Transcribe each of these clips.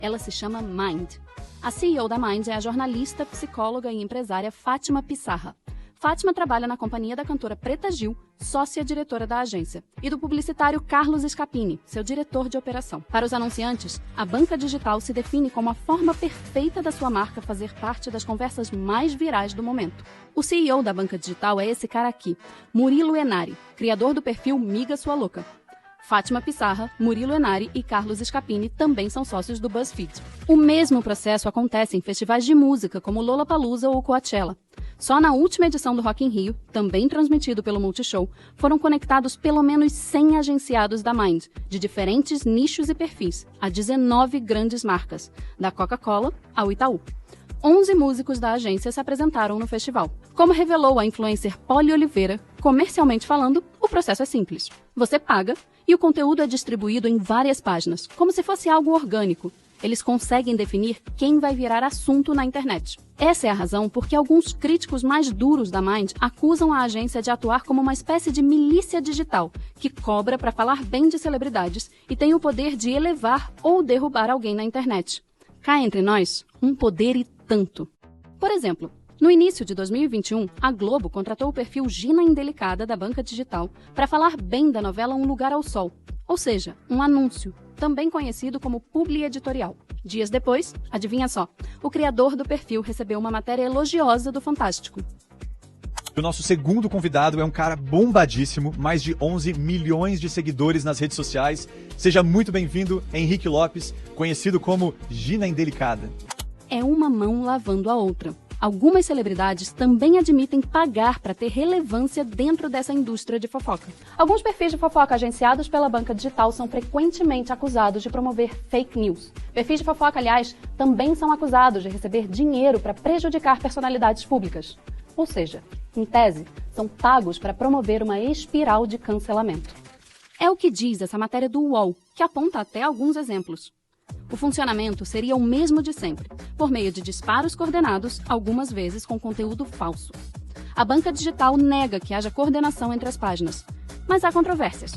Ela se chama Mind. A CEO da Mind é a jornalista, psicóloga e empresária Fátima Pissarra. Fátima trabalha na companhia da cantora Preta Gil, sócia-diretora da agência, e do publicitário Carlos Scapini, seu diretor de operação. Para os anunciantes, a banca digital se define como a forma perfeita da sua marca fazer parte das conversas mais virais do momento. O CEO da banca digital é esse cara aqui, Murilo Enari, criador do perfil Miga Sua Louca. Fátima Pissarra, Murilo Enari e Carlos Scapini também são sócios do BuzzFeed. O mesmo processo acontece em festivais de música como Lollapalooza ou Coachella. Só na última edição do Rock in Rio, também transmitido pelo Multishow, foram conectados pelo menos 100 agenciados da Mind, de diferentes nichos e perfis, a 19 grandes marcas, da Coca-Cola ao Itaú. 11 músicos da agência se apresentaram no festival. Como revelou a influencer Polly Oliveira, comercialmente falando, o processo é simples. Você paga e o conteúdo é distribuído em várias páginas, como se fosse algo orgânico. Eles conseguem definir quem vai virar assunto na internet. Essa é a razão por que alguns críticos mais duros da Mind acusam a agência de atuar como uma espécie de milícia digital, que cobra para falar bem de celebridades e tem o poder de elevar ou derrubar alguém na internet. Cá entre nós, um poder e tanto. Por exemplo, no início de 2021, a Globo contratou o perfil Gina Indelicada da banca digital para falar bem da novela Um Lugar ao Sol, ou seja, um anúncio, também conhecido como publi editorial. Dias depois, adivinha só, o criador do perfil recebeu uma matéria elogiosa do Fantástico. O nosso segundo convidado é um cara bombadíssimo, mais de 11 milhões de seguidores nas redes sociais. Seja muito bem-vindo, Henrique Lopes, conhecido como Gina Indelicada. É uma mão lavando a outra. Algumas celebridades também admitem pagar para ter relevância dentro dessa indústria de fofoca. Alguns perfis de fofoca agenciados pela banca digital são frequentemente acusados de promover fake news. Perfis de fofoca, aliás, também são acusados de receber dinheiro para prejudicar personalidades públicas. Ou seja, em tese, são pagos para promover uma espiral de cancelamento. É o que diz essa matéria do UOL, que aponta até alguns exemplos. O funcionamento seria o mesmo de sempre, por meio de disparos coordenados, algumas vezes com conteúdo falso. A banca digital nega que haja coordenação entre as páginas, mas há controvérsias.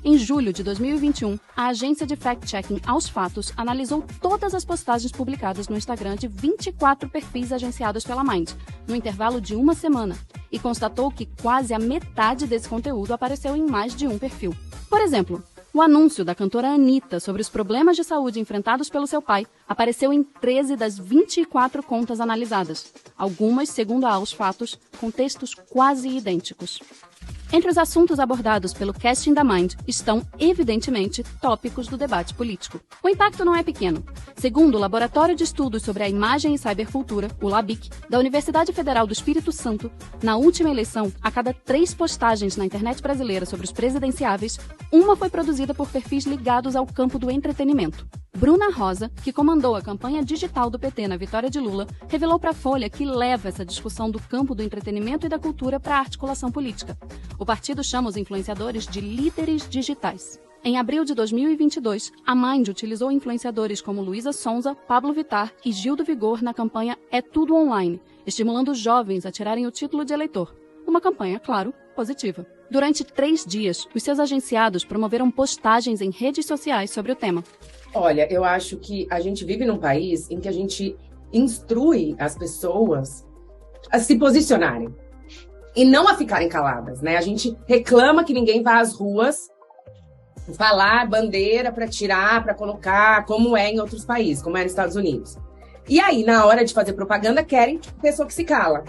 Em julho de 2021, a agência de fact-checking Aos Fatos analisou todas as postagens publicadas no Instagram de 24 perfis agenciados pela Mind, no intervalo de uma semana, e constatou que quase a metade desse conteúdo apareceu em mais de um perfil. Por exemplo, o anúncio da cantora Anitta sobre os problemas de saúde enfrentados pelo seu pai apareceu em 13 das 24 contas analisadas, algumas, segundo a Aos Fatos, com textos quase idênticos. Entre os assuntos abordados pelo casting da Mind estão, evidentemente, tópicos do debate político. O impacto não é pequeno. Segundo o Laboratório de Estudos sobre a Imagem e Cybercultura, o LABIC, da Universidade Federal do Espírito Santo, na última eleição, a cada 3 postagens na internet brasileira sobre os presidenciáveis, uma foi produzida por perfis ligados ao campo do entretenimento. Bruna Rosa, que comandou a campanha digital do PT na vitória de Lula, revelou para a Folha que leva essa discussão do campo do entretenimento e da cultura para a articulação política. O partido chama os influenciadores de líderes digitais. Em abril de 2022, a Mind utilizou influenciadores como Luísa Sonza, Pablo Vittar e Gil do Vigor na campanha É Tudo Online, estimulando os jovens a tirarem o título de eleitor. Uma campanha, claro, positiva. Durante 3 dias, os seus agenciados promoveram postagens em redes sociais sobre o tema. Olha, eu acho que a gente vive num país em que a gente instrui as pessoas a se posicionarem e não a ficarem caladas, né? A gente reclama que ninguém vá às ruas falar bandeira para tirar, para colocar, como é em outros países, como é nos Estados Unidos. E aí, na hora de fazer propaganda, querem pessoa que se cala.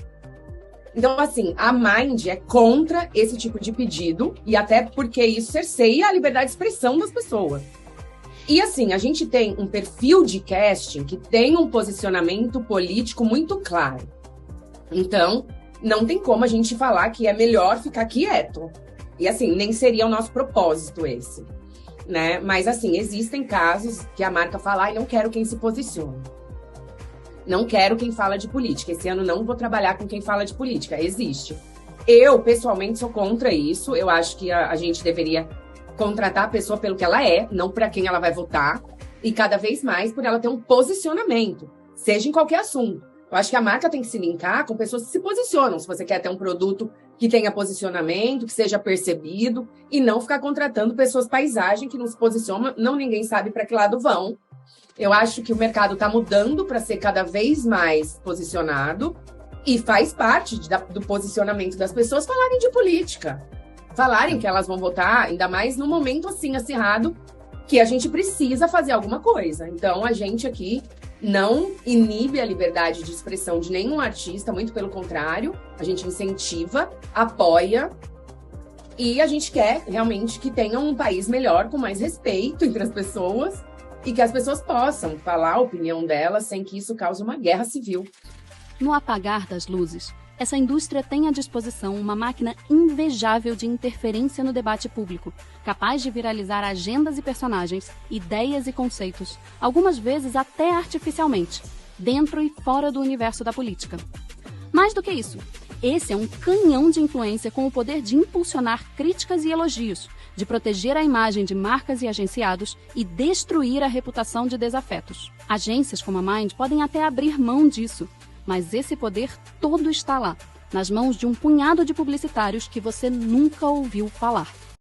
Então, assim, a Mind é contra esse tipo de pedido e até porque isso cerceia a liberdade de expressão das pessoas. E assim, a gente tem um perfil de casting que tem um posicionamento político muito claro. Então, não tem como a gente falar que é melhor ficar quieto. E assim, nem seria o nosso propósito esse, né? Mas assim, existem casos que a marca fala, ai, não quero quem se posicione. Não quero quem fala de política. Esse ano não vou trabalhar com quem fala de política. Existe. Eu, pessoalmente, sou contra isso. Eu acho que a gente deveria contratar a pessoa pelo que ela é, não para quem ela vai votar, e cada vez mais por ela ter um posicionamento, seja em qualquer assunto. Eu acho que a marca tem que se linkar com pessoas que se posicionam, se você quer ter um produto que tenha posicionamento, que seja percebido, e não ficar contratando pessoas paisagem que não se posicionam, não ninguém sabe para que lado vão, Eu acho que o mercado está mudando para ser cada vez mais posicionado e faz parte do posicionamento das pessoas falarem de política. Falarem que elas vão votar, ainda mais num momento assim acirrado, que a gente precisa fazer alguma coisa. Então, a gente aqui não inibe a liberdade de expressão de nenhum artista, muito pelo contrário, a gente incentiva, apoia, e a gente quer realmente que tenha um país melhor, com mais respeito entre as pessoas, e que as pessoas possam falar a opinião delas sem que isso cause uma guerra civil. No apagar das luzes, essa indústria tem à disposição uma máquina invejável de interferência no debate público, capaz de viralizar agendas e personagens, ideias e conceitos, algumas vezes até artificialmente, dentro e fora do universo da política. Mais do que isso, esse é um canhão de influência com o poder de impulsionar críticas e elogios, de proteger a imagem de marcas e agenciados e destruir a reputação de desafetos. Agências como a Mind podem até abrir mão disso, mas esse poder todo está lá, nas mãos de um punhado de publicitários que você nunca ouviu falar.